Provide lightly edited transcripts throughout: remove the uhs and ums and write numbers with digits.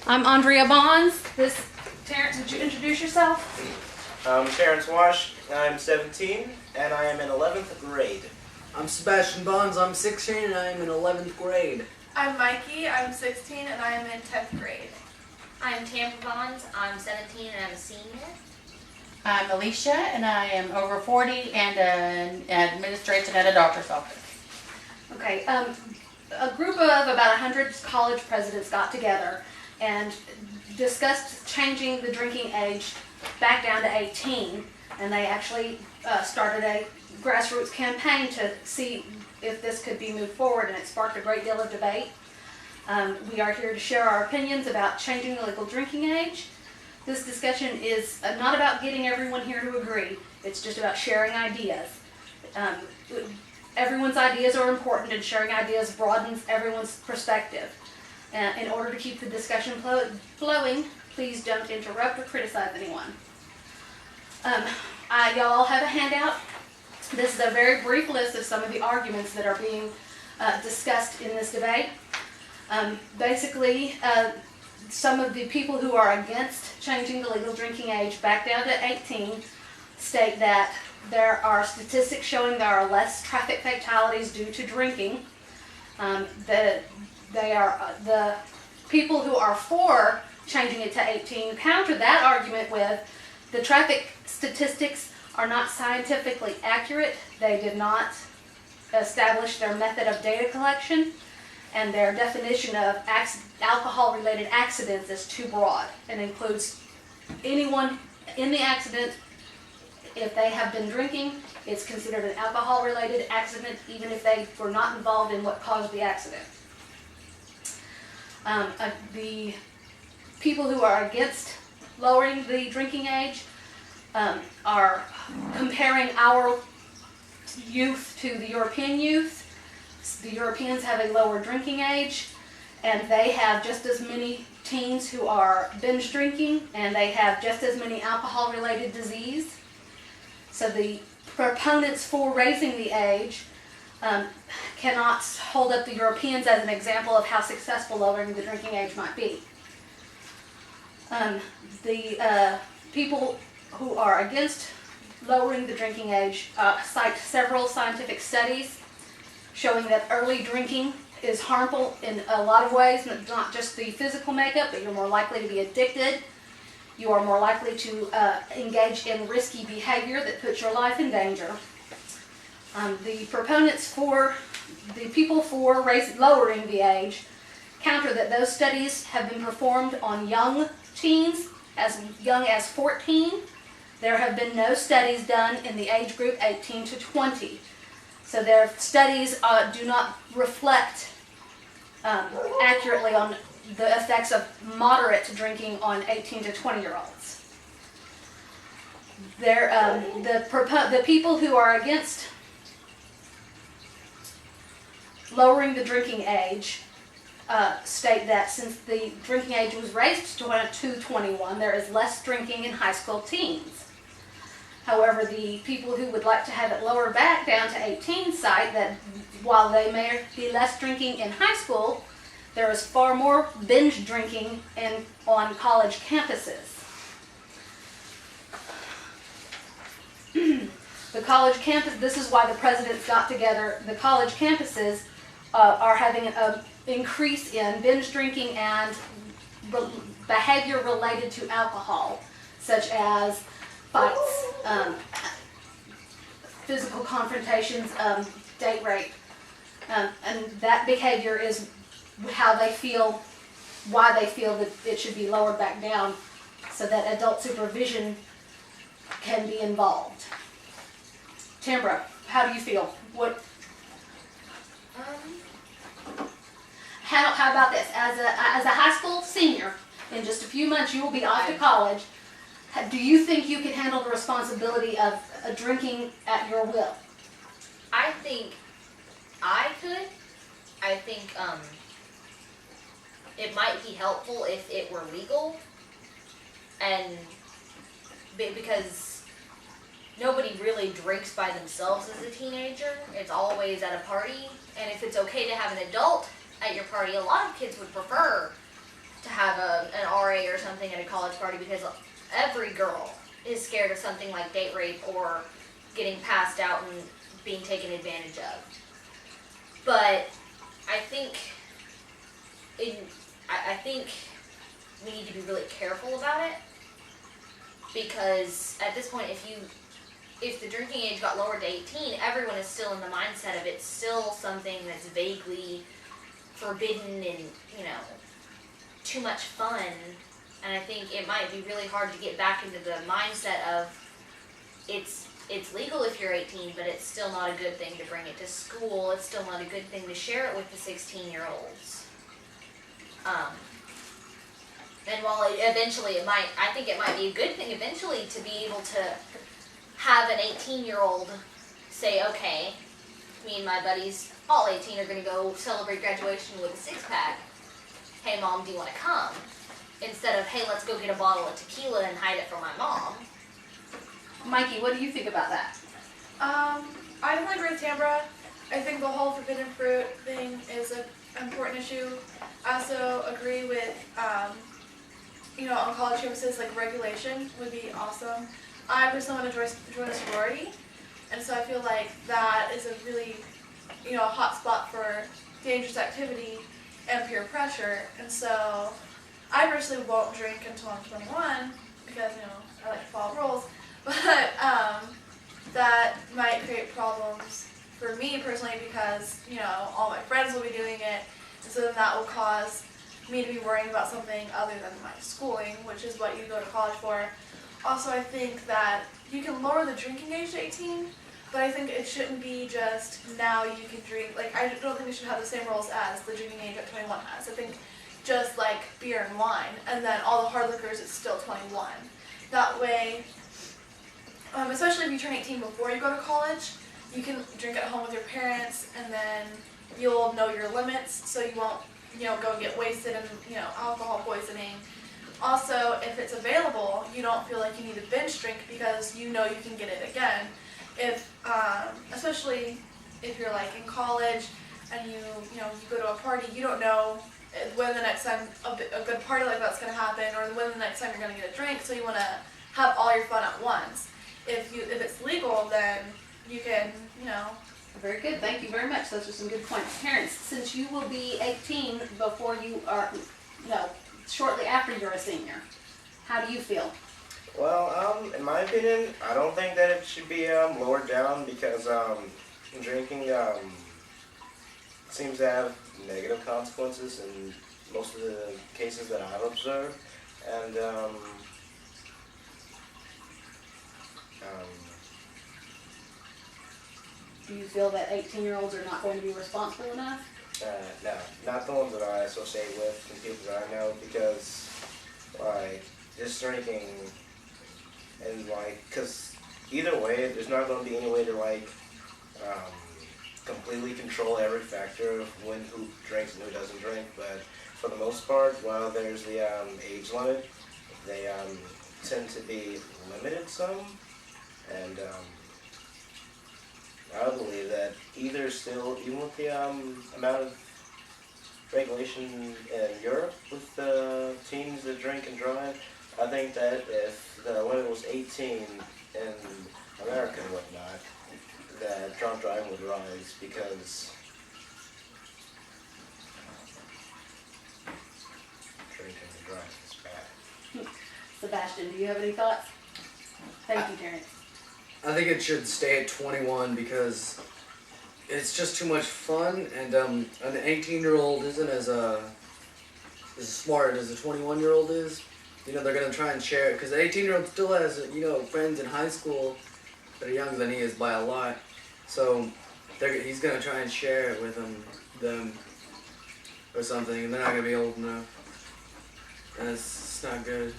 I'm Andrea Bonds. Terrence, would you introduce yourself? Terrence Wash, I'm 17, and I am in 11th grade. I'm Sebastian Bonds, I'm 16, and I am in 11th grade. I'm Mikey, I'm 16, and I am in 10th grade. I'm Tampa Bonds, I'm 17, and I'm a senior. I'm Alicia, and I am over 40 and an administration at a doctor's office. Okay, a group of about 100 college presidents got together and discussed changing the drinking age back down to 18, and they actually started a grassroots campaign to see if this could be moved forward, and it sparked a great deal of debate. We are here to share our opinions about changing the legal drinking age. This discussion is not about getting everyone here to agree, it's just about sharing ideas. Everyone's ideas are important, and sharing ideas broadens everyone's perspective. In order to keep the discussion flowing, please don't interrupt or criticize anyone. Y'all have a handout. This is a very brief list of some of the arguments that are being discussed in this debate. Basically, some of the people who are against changing the legal drinking age back down to 18 state that there are statistics showing there are less traffic fatalities due to drinking. The people who are for changing it to 18 counter that argument with the traffic statistics are not scientifically accurate. They did not establish their method of data collection, and their definition of alcohol-related accidents is too broad and includes anyone in the accident. If they have been drinking, it's considered an alcohol-related accident, even if they were not involved in what caused the accident. The people who are against lowering the drinking age are comparing our youth to the European youth. The Europeans have a lower drinking age, and they have just as many teens who are binge drinking, and they have just as many alcohol-related disease. So the proponents for raising the age cannot hold up the Europeans as an example of how successful lowering the drinking age might be. The people who are against lowering the drinking age cite several scientific studies showing that early drinking is harmful in a lot of ways, not just the physical makeup, but you're more likely to be addicted. You are more likely to engage in risky behavior that puts your life in danger. The proponents the people for lowering the age counter that those studies have been performed on young teens, as young as 14. There have been no studies done in the age group 18 to 20. So their studies do not reflect accurately on the effects of moderate drinking on 18 to 20-year-olds. The people who are against lowering the drinking age state that since the drinking age was raised to 21, there is less drinking in high school teens. However, the people who would like to have it lowered back down to 18 cite that while they may be less drinking in high school, there is far more binge drinking on college campuses. The college campus, this is why the presidents got together. The college campuses are having an increase in binge drinking and behavior related to alcohol, such as fights, physical confrontations, date rape. And that behavior is how they feel, why they feel that it should be lowered back down so that adult supervision can be involved. Tambra, how do you feel? How about this? As a high school senior, in just a few months you will be off to college. Do you think you can handle the responsibility of drinking at your will? I think I could. I think it might be helpful if it were legal, and because nobody really drinks by themselves as a teenager. It's always at a party, and if it's okay to have an adult at your party, a lot of kids would prefer to have an RA or something at a college party, because every girl is scared of something like date rape or getting passed out and being taken advantage of. But I think I think we need to be really careful about it, because at this point, if the drinking age got lowered to 18, everyone is still in the mindset of it's still something that's vaguely forbidden and, you know, too much fun. And I think it might be really hard to get back into the mindset of it's legal if you're 18, but it's still not a good thing to bring it to school. It's still not a good thing to share it with the 16-year-olds. And while eventually I think it might be a good thing eventually to be able to have an 18-year-old say, okay, me and my buddies, all 18, are going to go celebrate graduation with a six-pack. Hey, Mom, do you want to come? Instead of, hey, let's go get a bottle of tequila and hide it from my mom. Mikey, what do you think about that? I definitely agree with Tambra. I think the whole forbidden fruit thing is an important issue. I also agree with, on college campuses, like regulation would be awesome. I personally want to join a sorority, and so I feel like that is a really, hot spot for dangerous activity and peer pressure. And so I personally won't drink until I'm 21 because, I like to follow rules. But that might create problems for me personally because, all my friends will be doing it. And so then that will cause me to be worrying about something other than my schooling, which is what you go to college for. Also, I think that you can lower the drinking age to 18, but I think it shouldn't be just now you can drink. Like, I don't think it should have the same rules as the drinking age at 21 has. I think just like beer and wine, and then all the hard liquors, it's still 21. That way, especially if you turn 18 before you go to college, you can drink at home with your parents, and then you'll know your limits, so you won't, go and get wasted and, alcohol poisoning. Also, if it's available, you don't feel like you need to binge drink because you know you can get it again. If, especially if you're like in college and you go to a party, you don't know when the next time a good party like that's going to happen, or when the next time you're going to get a drink, so you want to have all your fun at once. If it's legal, then you can, Very good. Thank you very much. Those are some good points. Parents, since you will be 18 before you are, shortly after you're a senior, how do you feel? Well, in my opinion, I don't think that it should be lowered down because drinking seems to have negative consequences in most of the cases that I've observed, and Do you feel that 18-year-olds are not going to be responsible enough? no, not the ones that I associate with and people that I know, because just drinking and because either way, there's not going to be any way to completely control every factor of who drinks and who doesn't drink. But for the most part, while there's the age limit, they tend to be limited some, and I believe that even with the amount of regulation in Europe with the teens that drink and drive, I think that if the limit was 18 in America and whatnot, that drunk driving would rise because drinking and driving is bad. Sebastian, do you have any thoughts? Thank you, Terrence. I think it should stay at 21 because it's just too much fun, and an 18-year-old isn't as smart as a 21-year-old is. They're going to try and share it because the 18-year-old still has, friends in high school that are younger than he is by a lot. So he's going to try and share it with them or something, and they're not going to be old enough. And it's not good.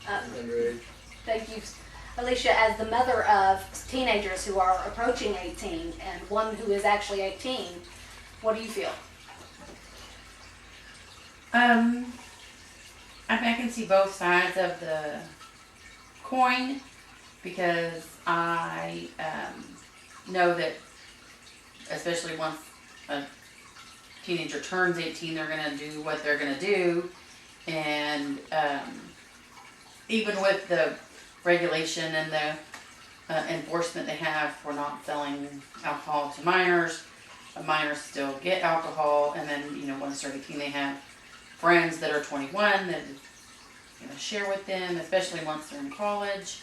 Underage. Thank you. Alicia, as the mother of teenagers who are approaching 18 and one who is actually 18, what do you feel? I can see both sides of the coin because I know that especially once a teenager turns 18, they're going to do what they're going to do. And even with the regulation and the enforcement they have for not selling alcohol to minors, minors still get alcohol. And then, once they're 18, they have friends that are 21 that share with them, especially once they're in college.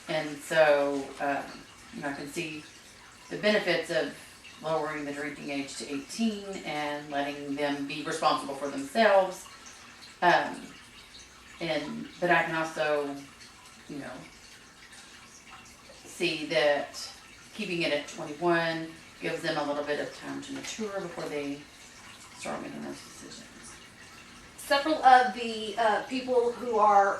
And so, I can see the benefits of lowering the drinking age to 18 and letting them be responsible for themselves. But I can also, see that keeping it at 21 gives them a little bit of time to mature before they start making those decisions. Several of the people who are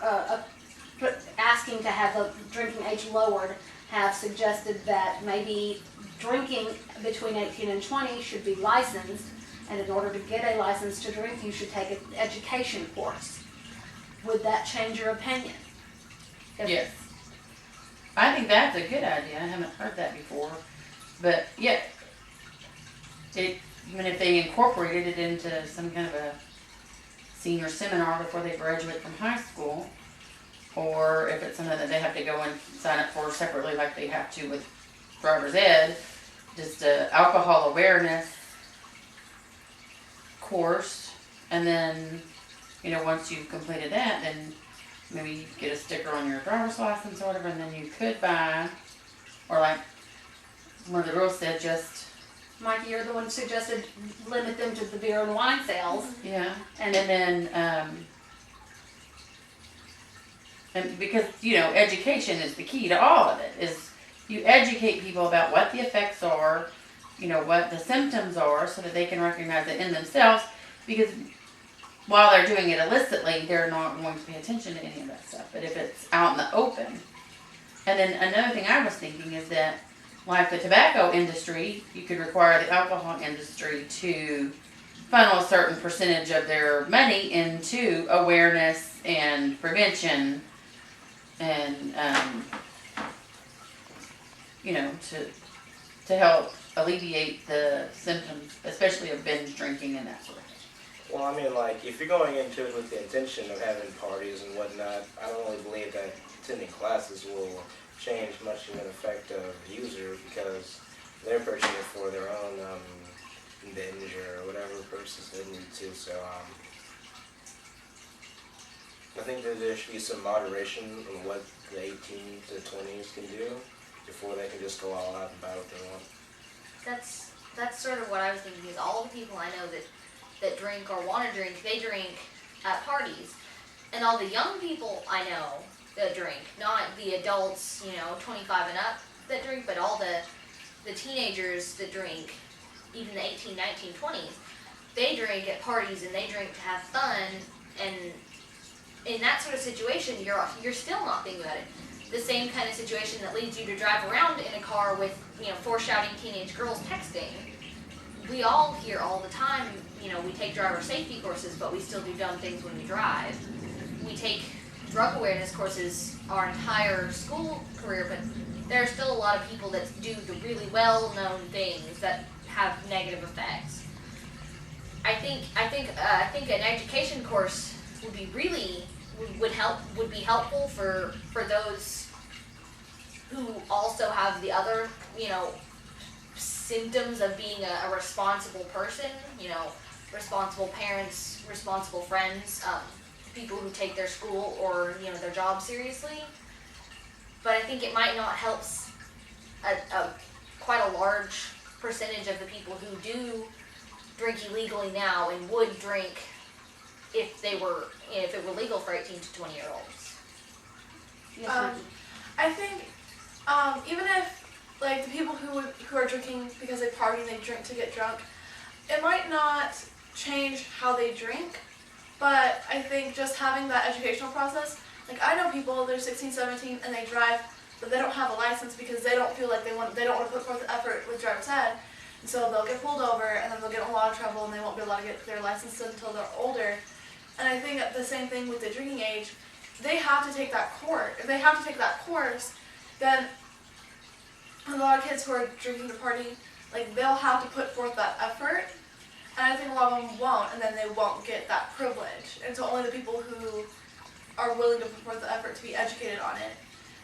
asking to have the drinking age lowered have suggested that maybe drinking between 18 and 20 should be licensed, and in order to get a license to drink, you should take an education course. Would that change your opinion? Yes. I think that's a good idea. I haven't heard that before. But yeah, even if they incorporated it into some kind of a senior seminar before they graduate from high school, or if it's something that they have to go and sign up for separately like they have to with driver's ed, just an alcohol awareness course, and then, once you've completed that, then maybe you get a sticker on your driver's license or whatever, and then you could buy, or like one of the girls said, just, Mikey, you're the one who suggested limit them to the beer and wine sales. yeah, and then, and because, education is the key to all of it, is you educate people about what the effects are, what the symptoms are, so that they can recognize it in themselves, because while they're doing it illicitly, they're not going to pay attention to any of that stuff. But if it's out in the open, and then another thing I was thinking is that, like the tobacco industry, you could require the alcohol industry to funnel a certain percentage of their money into awareness and prevention, and to help alleviate the symptoms, especially of binge drinking and that sort of thing. Well, I mean, like, if you're going into it with the intention of having parties and whatnot, I don't really believe that attending classes will change much of an effect of the user, because they're purchasing it for their own binge or whatever purposes they need to. So I think that there should be some moderation in what the 18 to 20s can do before they can just go all out and buy what they want. That's sort of what I was thinking, is all the people I know that drink or want to drink, they drink at parties. And all the young people I know that drink, not the adults, 25 and up that drink, but all the teenagers that drink, even the 18, 19, 20s, they drink at parties and they drink to have fun. And in that sort of situation, you're still not thinking about it. The same kind of situation that leads you to drive around in a car with, 4 shouting teenage girls texting. We all hear all the time, we take driver safety courses, but we still do dumb things when we drive. We take drug awareness courses our entire school career, but there are still a lot of people that do the really well-known things that have negative effects. I think an education course would be would be helpful for those who also have the other, symptoms of being a responsible person, responsible parents, responsible friends, people who take their school or, their job seriously. But I think it might not help quite a large percentage of the people who do drink illegally now and would drink if it were legal for 18 to 20-year-olds. Yes, I think even if, like, the people who are drinking because they party and they drink to get drunk, it might not change how they drink, but I think just having that educational process, like, I know people, they're 16, 17, and they drive, but they don't have a license because they don't feel like they don't want to put forth the effort with driver's ed, and so they'll get pulled over, and then they'll get in a lot of trouble, and they won't be able to get their license until they're older. And I think the same thing with the drinking age, they have to take that course. If they have to take that course, then a lot of kids who are drinking to party, like, they'll have to put forth that effort. And I think a lot of them won't, and then they won't get that privilege. And so only the people who are willing to put forth the effort to be educated on it.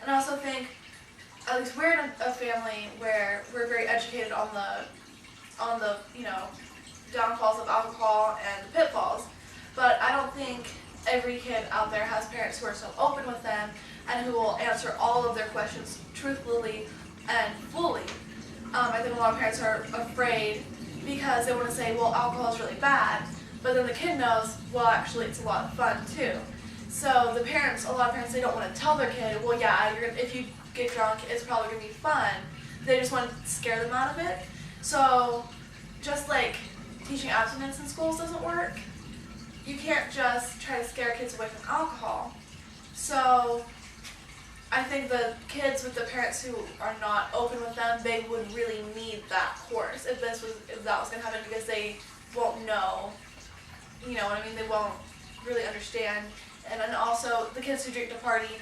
And I also think, at least we're in a family where we're very educated on the downfalls of alcohol and the pitfalls. But I don't think every kid out there has parents who are so open with them and who will answer all of their questions truthfully and fully. I think a lot of parents are afraid because they want to say, well, alcohol is really bad, but then the kid knows, well, actually it's a lot of fun too. So a lot of parents, they don't want to tell their kid, well, yeah, if you get drunk, it's probably going to be fun. They just want to scare them out of it. So just like teaching abstinence in schools doesn't work, you can't just try to scare kids away from alcohol. So I think the kids with the parents who are not open with them, they would really need that course if that was going to happen, because they won't know, you know what I mean? They won't really understand. And then also the kids who drink to party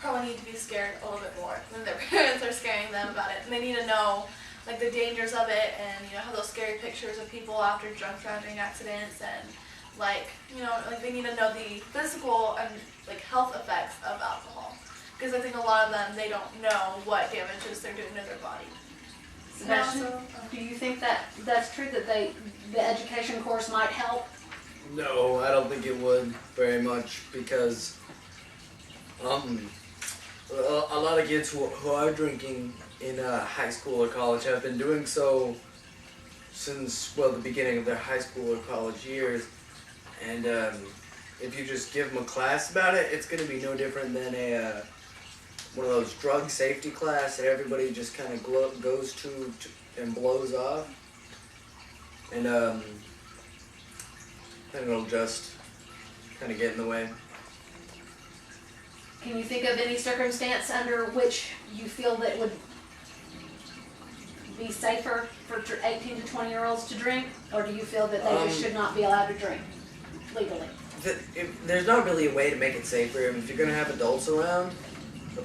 probably need to be scared a little bit more than their parents are scaring them about it. And they need to know like the dangers of it, and you know how those scary pictures of people after drunk driving accidents, and like they need to know the physical and like health effects of alcohol, because I think a lot of them, they don't know what damages they're doing to their body. Sebastian, do you think that that's true, that the education course might help? No, I don't think it would very much, because a lot of kids who are drinking in high school or college have been doing so since, well, the beginning of their high school or college years. And if you just give them a class about it, it's going to be no different than one of those drug safety class that everybody just kind of goes to and blows off. And it'll just kind of get in the way. Can you think of any circumstance under which you feel that would be safer for 18 to 20-year-olds to drink, or do you feel that they just should not be allowed to drink legally? There's not really a way to make it safer. If you're going to have adults around,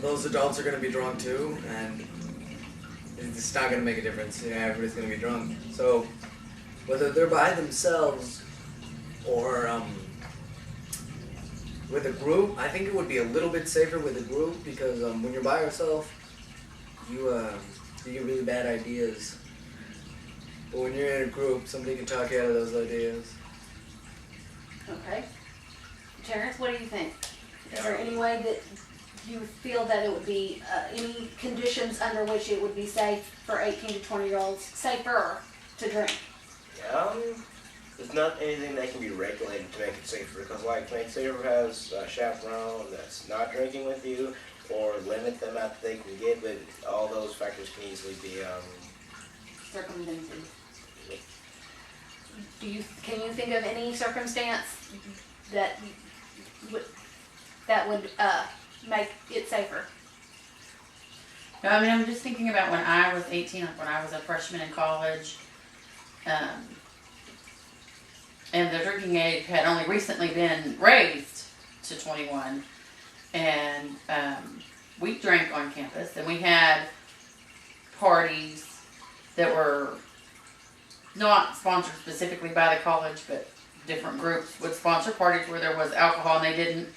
those adults are going to be drunk too, and it's not going to make a difference. Everybody's going to be drunk. So whether they're by themselves or with a group, I think it would be a little bit safer with a group, because when you're by yourself, you get really bad ideas. But when you're in a group, somebody can talk you out of those ideas. Okay. Terrence, what do you think? Is there any way that you feel that it would be, any conditions under which it would be safe for 18 to 20-year-olds, safer to drink? There's not anything that can be regulated to make it safer, because like make safer has a chaperone that's not drinking with you, or limit the amount that they can get, but all those factors can easily be Circumvented. Can you think of any circumstance that would make it safer? No, I mean, I'm just thinking about when I was 18, like when I was a freshman in college, and the drinking age had only recently been raised to 21, and we drank on campus, and we had parties that were not sponsored specifically by the college, but different groups would sponsor parties where there was alcohol, and they didn't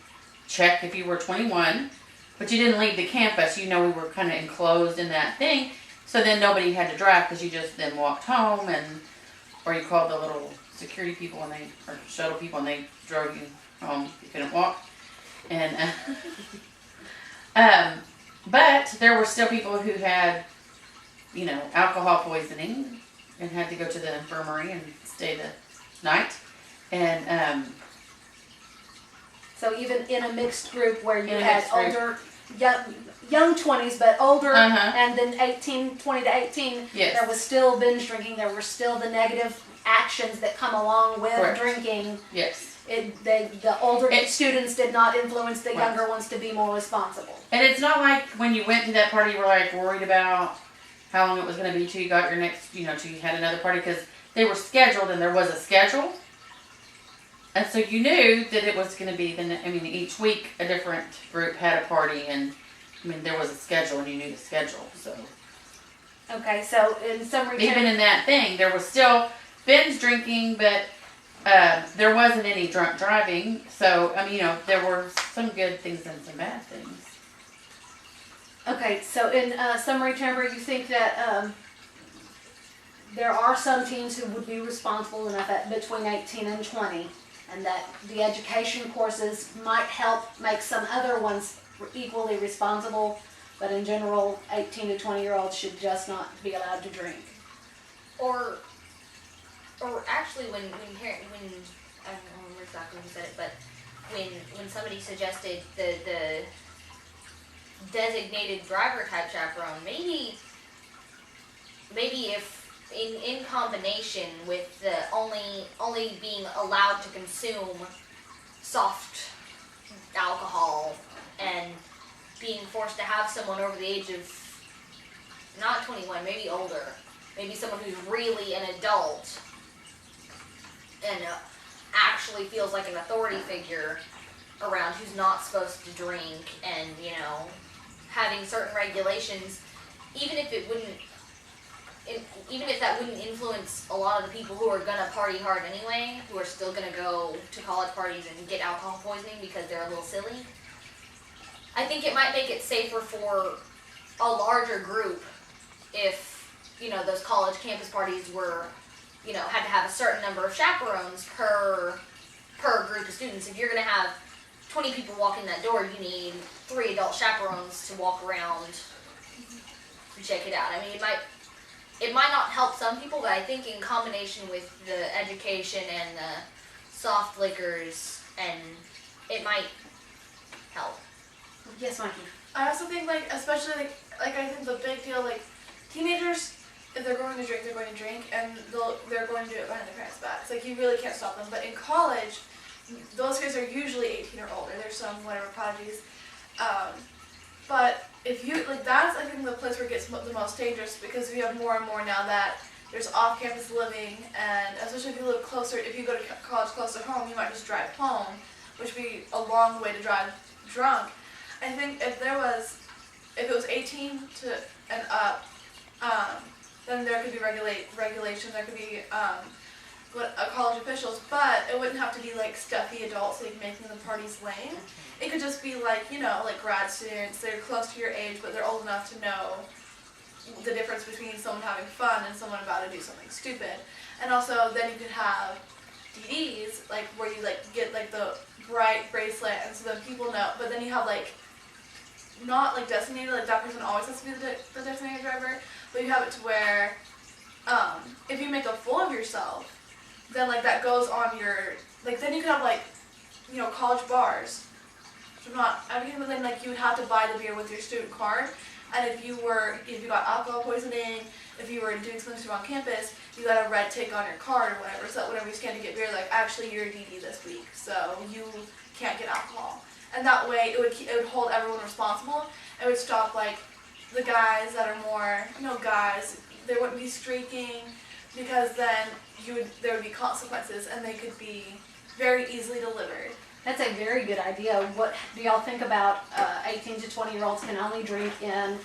check if you were 21, but you didn't leave the campus. We were kind of enclosed in that thing, so then nobody had to drive, because you just then walked home, or you called the little security people or shuttle people, and they drove you home if you couldn't walk. And but there were still people who had alcohol poisoning and had to go to the infirmary and stay the night. And so even in a mixed group where you had older, young 20s, but older, and then 20 to 18, yes, there was still binge drinking. There were still the negative actions that come along with correct, drinking. Yes. The older students did not influence the younger ones to be more responsible. And it's not like when you went to that party, you were like worried about how long it was going to be till you got your next, till you had another party, because they were scheduled and there was a schedule. And so you knew that it was going to be, each week a different group had a party, and there was a schedule and you knew the schedule. So okay, so in some return, even in that thing, there binge drinking, but there wasn't any drunk driving. So, I mean, there were some good things and some bad things. Okay, so in summary, Tamara, you think that there are some teens who would be responsible enough at between 18 and 20, and that the education courses might help make some other ones equally responsible, but in general, 18 to 20-year-olds should just not be allowed to drink. Or actually, when I don't remember exactly who said it, but when somebody suggested the designated driver type chaperone, maybe if in combination with the only being allowed to consume soft alcohol and being forced to have someone over the age of not 21, maybe older, maybe someone who's really an adult and actually feels like an authority figure around who's not supposed to drink, and having certain regulations, even if that wouldn't influence a lot of the people who are gonna party hard anyway, who are still gonna go to college parties and get alcohol poisoning because they're a little silly. I think it might make it safer for a larger group if those college campus parties were had to have a certain number of chaperones per group of students. If you're gonna have 20 people walk in that door, you need 3 adult chaperones to walk around and check it out. I mean, it might not help some people, but I think in combination with the education and the soft liquors, and it might help. Yes, Mikey. I also think, especially, I think the big deal, teenagers, if they're going to drink, they're going to drink, and they're going to do it behind their parents' backs. You really can't stop them. But in college, those kids are usually 18 or older. There's some whatever prodigies. But if you, that's, I think, the place where it gets the most dangerous, because we have more and more now that there's off-campus living, and especially if you live closer, if you go to college close to home, you might just drive home, which would be a long way to drive drunk. I think if it was 18 and up, then there could be regulation, there could be college officials, but it wouldn't have to be stuffy adults making the parties lame. It could just be grad students, they're close to your age, but they're old enough to know the difference between someone having fun and someone about to do something stupid. And also then you could have DDs, where you get the bright bracelet, and so then people know, but then you have not designated, that person always has to be the designated driver, but you have it to where if you make a fool of yourself, then that goes on your, then you could have college bars, which I'm not advocating, but then you would have to buy the beer with your student card, and if you got alcohol poisoning, if you were doing something on campus, you got a red tick on your card or whatever, so that whenever you scan to get beer, actually you're a DD this week, so you can't get alcohol. And that way it would hold everyone responsible. It would stop the guys that are more, guys, they wouldn't be streaking, because then there would be consequences, and they could be very easily delivered. That's a very good idea. What do y'all think about 18 to 20-year-olds can only drink in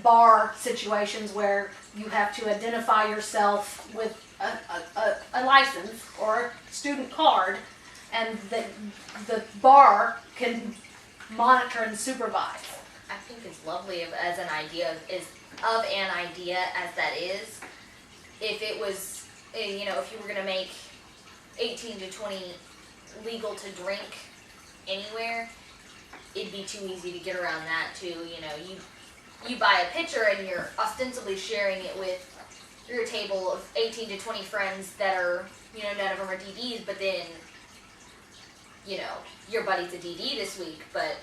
bar situations where you have to identify yourself with a license or student card, and the bar can monitor and supervise. I think it's lovely as an idea, as that is. If it was, if you were going to make 18 to 20 legal to drink anywhere, it'd be too easy to get around that too. You buy a pitcher and you're ostensibly sharing it with your table of 18 to 20 friends that are, none of them are DDs, but then, your buddy's a DD this week, but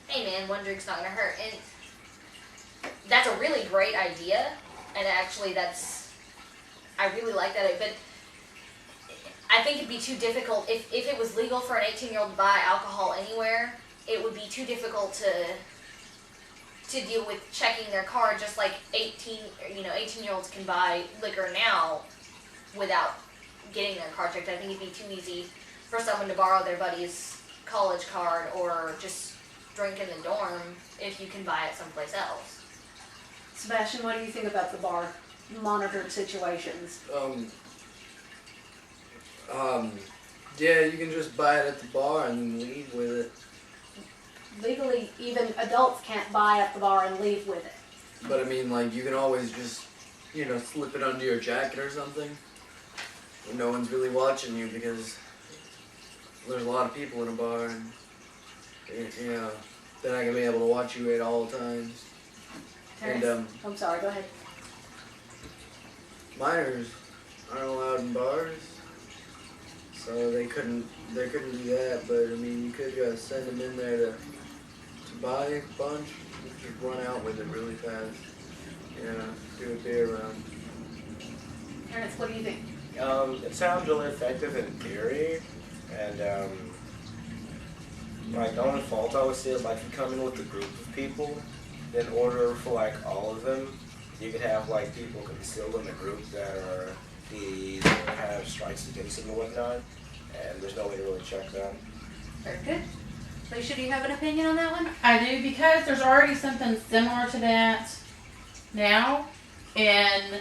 hey man, one drink's not gonna hurt. And that's a really great idea, and actually I really like that, but I think it'd be too difficult, if it was legal for an 18-year-old to buy alcohol anywhere, it would be too difficult to deal with checking their card, just like 18-year-olds can buy liquor now without getting their card checked. I think it'd be too easy for someone to borrow their buddy's college card or just drink in the dorm if you can buy it someplace else. Sebastian, what do you think about the bar monitored situations? Yeah, you can just buy it at the bar and leave with it. Legally, even adults can't buy at the bar and leave with it. But I mean, like, you can always just, slip it under your jacket or something. When no one's really watching you because there's a lot of people in a bar and, they're not going to be able to watch you at all times. Terrence? I'm sorry, go ahead. Minors aren't allowed in bars, so they couldn't do that. But I mean, you could send them in there to buy a bunch, just run out with it really fast. Do a beer run. Terrence, what do you think? It sounds really effective in theory, and like the only fault I would see is like if you come in with a group of people, then order for like all of them. You could have like people concealed in the group that are thieves or have strikes against them and whatnot, and there's no way to really check that. Very good. Alicia, do you have an opinion on that one? I do, because there's already something similar to that now in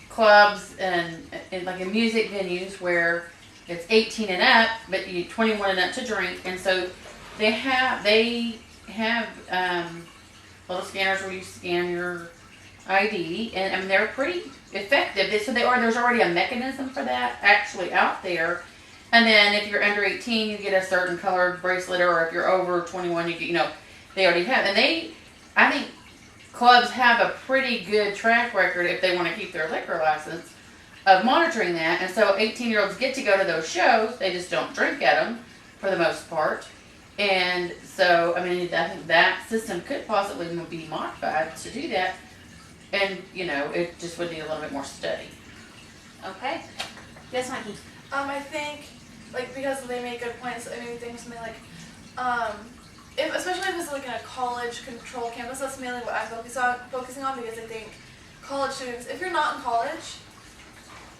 clubs and like in music venues where it's 18 and up, but you 21 and up to drink, and so they have little scanners where you scan your ID, and I mean they're pretty effective. There's already a mechanism for that actually out there. And then if you're under 18, you get a certain colored bracelet, or if you're over 21, you get, they already have. And I think clubs have a pretty good track record if they want to keep their liquor license of monitoring that. And so 18-year-olds get to go to those shows. They just don't drink at them for the most part. And so, I mean, I think that system could possibly be modified to do that. And, it just would need a little bit more study. Okay. Yes, Mikey? I think, because they make good points, I mean, things something like, especially if it's like in a college controlled campus, that's mainly what I'm focusing on, because I think college students, if you're not in college,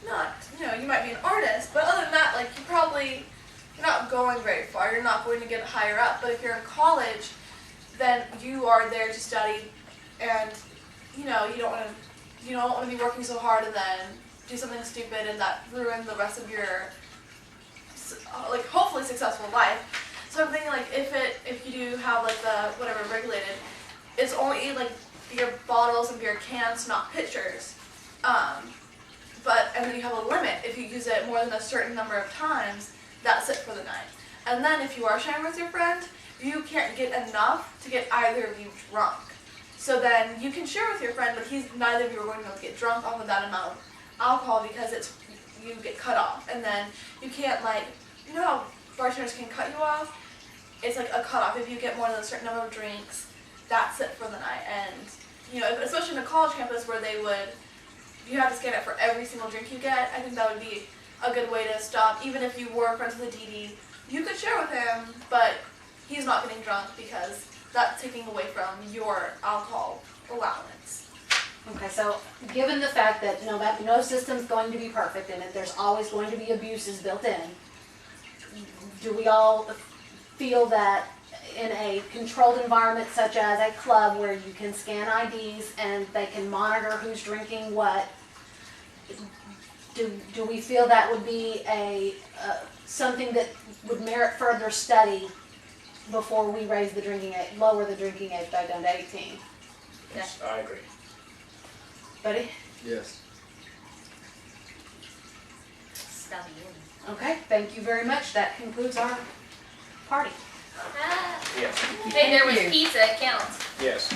you might be an artist, but other than that, you're not going very far, you're not going to get higher up, but if you're in college, then you are there to study, and, you don't want to be working so hard and then do something stupid and that ruin the rest of your, hopefully successful life. So I'm thinking, if you do have, the whatever regulated, it's only, beer bottles and beer cans, not pitchers. And then you have a limit. If you use it more than a certain number of times, that's it for the night. And then if you are sharing with your friend, you can't get enough to get either of you drunk. So then you can share with your friend, but neither of you are going to be able to get drunk off of that amount of alcohol, because you get cut off. And then you can't, how bartenders can cut you off? It's like a cutoff. If you get more than a certain number of drinks, that's it for the night. And, especially in a college campus where you have to scan it for every single drink you get, I think that would be a good way to stop. Even if you were friends with a DD, you could share with him, but he's not getting drunk because that's taking away from your alcohol allowance. Okay, so given the fact that no system's going to be perfect and that there's always going to be abuses built in, do we all feel that in a controlled environment such as a club where you can scan IDs and they can monitor who's drinking what, do we feel that would be something that would merit further study before we raise the drinking age, lower the drinking age back down to 18? Yes, I agree. Buddy? Yes. Study in. Okay, thank you very much. That concludes our party. Yes. Hey, there was pizza, it counts. Yes.